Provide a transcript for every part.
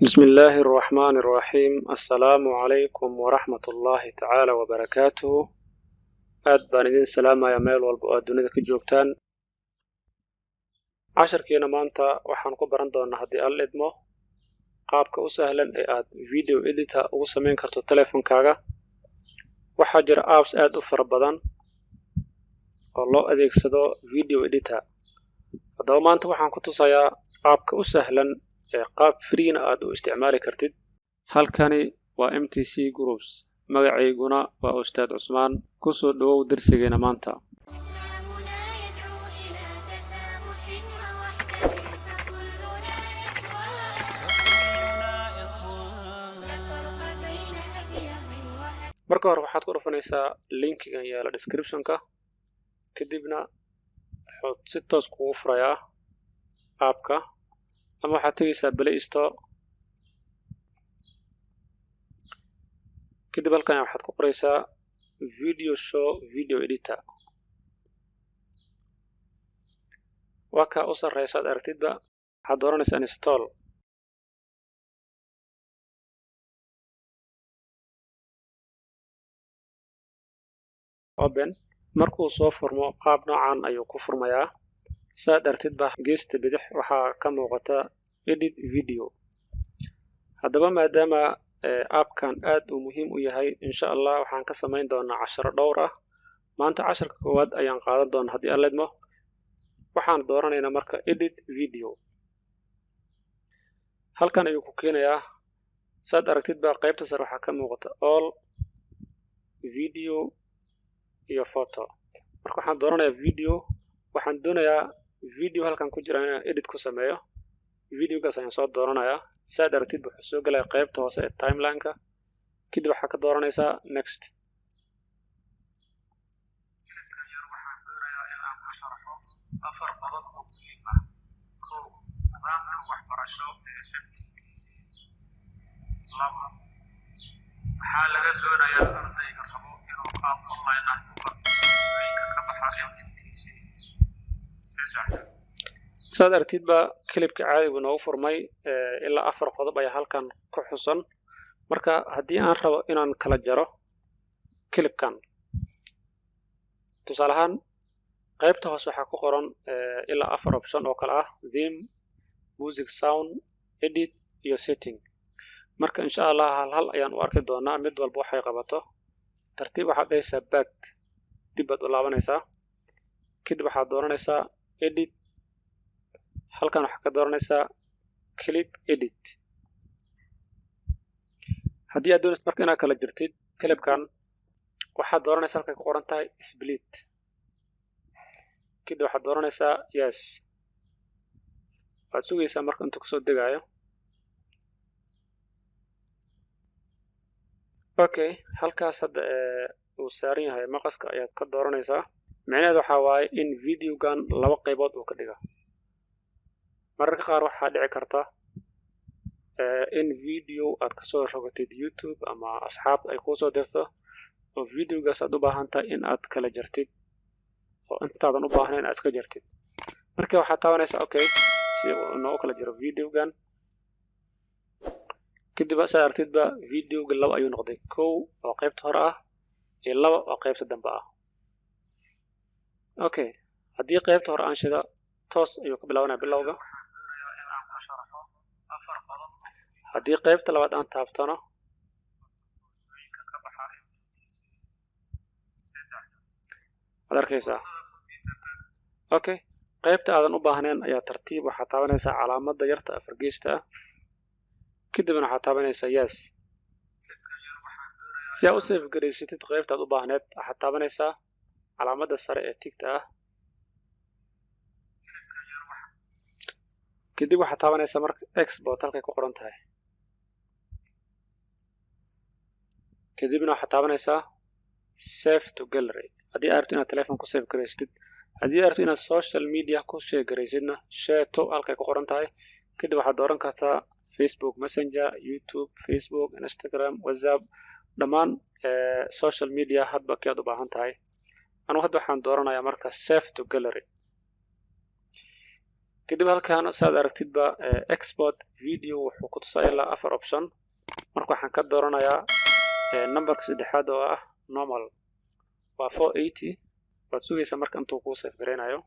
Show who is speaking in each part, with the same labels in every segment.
Speaker 1: بسم الله الرحمن الرحيم السلام عليكم ورحمة الله تعالى وبركاته aad baan idin salaamayaa meel walba oo aad dunida ka joogtaan casharkeena maanta waxaan ku baran doonaa haddii alla idmo qaabka u sahlan ee aad video editor ugu samayn karto teleefankaaga waxaa jira apps aad u fara badan oo loo adeegsado video editor haddaba maanta waxaan ku tusayaa qaabka u sahlan ee qaab free aad u isticmaali kartid halkani waa MTC Groups magacayguna waa Ustaad Cusmaan ku soo dhawow darsigeena maanta marka hore waxaad ku dhufanaysaa linkigan yaala description-ka kadibna wuxuu si toos kugu furayaa app-ka ama waxaad tagaysaa Play Store kadib halkan waxaad ku qoraysaa video show video editor waa ka u sarreysa aad aragtidba waxaad dooranaysaa install open markuu soo furmo qaab noocan ayuu ku furmayaa saad aragtidba geesta bidix waxaa ka muuqata edit video haddaba maadaama app-kan aad uu muhiim u yahay insha Allah waxaan ka samayn doonaa casharo dhowr ah maanta casharka koowaad ayaan qaadan doonaa haddii alla idmo waxaan dooranaynaa marka edit video halkan ayuu ku keenayaa saad aragtidba qaybta sare waxaa ka muuqata all video iyo photo marka waxaan dooranayaa video waxaan doonayaa video halkan ku jira inaan edit ku sameeyo videogaas ayaan soo dooranayaa saad aragtid wuxuu soo galaya qaybta hoose ee timeline-ka kadib waxaa ka dooranaysaa next waxaan doonayaa in aan ku sharxo afar qodob oo muhiim ah kow nidaamka waxbarasho ee MTTC laba waxaa laga doonayaa ardayga rabo inuu qaab online ah ku barto kursooyinka ka baxa MTTC saddex saad aragtidba clipka caadigu noogu furmay ilaa afar qodob ayaa halkan ku xusan marka haddii aan rabo inaan kala jaro clipkan tusaale ahaan qaybta hoose waxaa ku qoran ilaa afar option oo kala ah theme music sound edit iyo setting marka insha Allah hal ayaan u arki doonaa mid walba waxay qabato tartiib waxaad dhahaysaa back dib baad u laabanaysaa kadib waxaad dooranaysaa edit halkan waxaa ka dooranaysaa clip edit haddii aad doonayso marka inaad kala jirtid clipkan waxaad dooranaysaa halkay ku qoran tahay split kadib waxaad dooranaysaa yes waad sugaysaa marka intuu kasoo degaayo okay halkaas hadda uu saaran yahay maqaska ayaad ka dooranaysaa micnaheedu waxaa waaye in videogan laba qaybood uu ka dhiga mararka qaar waxaa dhici karta in video aad ka soo rogatid YouTube ama asxaab ay kuu soo dirto oo videogaas aad u baahan tahay in aad kala jartid oo intaadan u baahnayn aad iska jartid marka waxaad taabanaysaa okay si uu noo kala jiro videogan kadib saad aragtidba videoga laba ayuu noqday kow oo qaybta hore ah iyo laba oo qaybta dambe ah okay haddii qaybta hore aan shida toos ayuu ka bilaabanaya bilowga haddii qaybta labaad aan taabtano waad arkaysaa okay qaybta aadan u baahnayn ayaa tartiib waxaad taabanaysaa calaamadda yarta afar geesta ah kadibna waxaad taabanaysaa yes si aad u save garaysatid qaybta aad u baahneed waxaad taabanaysaa calaamadda sare ee tigta ah kadib waxaad taabanaysaa marka export halkay ku qoran tahay kadibna waxaad taabanaysaa save to gallery haddii aad rabto inaad telefoon ku save garaysatid haddii aad rabto inaad social media ku share garaysidna share to halkay ku qoran tahay kadib waxaad dooran kartaa Facebook Messenger YouTube Facebook Instagram WhatsApp dhammaan social media hadba kii aad u baahan tahay anigu hadda waxaan dooranayaa marka save to gallery
Speaker 2: kadib halkan saad aragtid ba export video wuxuu ku tusaa ilaa 4 option marka waxaan ka dooranayaa numberka saddexaad oo ah normal waa 480 waad sugaysaa marka intuu kuu save gareynayo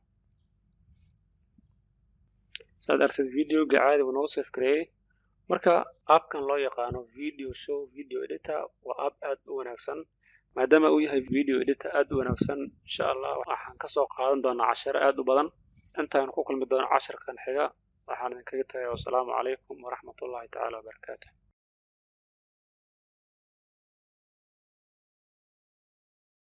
Speaker 2: saad aragtid videoga caadi buu noo save gareeyay marka appkan loo yaqaano video show video editor waa app aad u wanaagsan maadaama uu yahay video editor aad u wanaagsan insha Allah waxaan ka soo qaadan doonaa casharo aad u badan intaan ku kulmi doono casharkan xiga waxaan idinkaga tagayaa wassalaamu calaykum waraxmatullaahi tacaala wabarakaatuh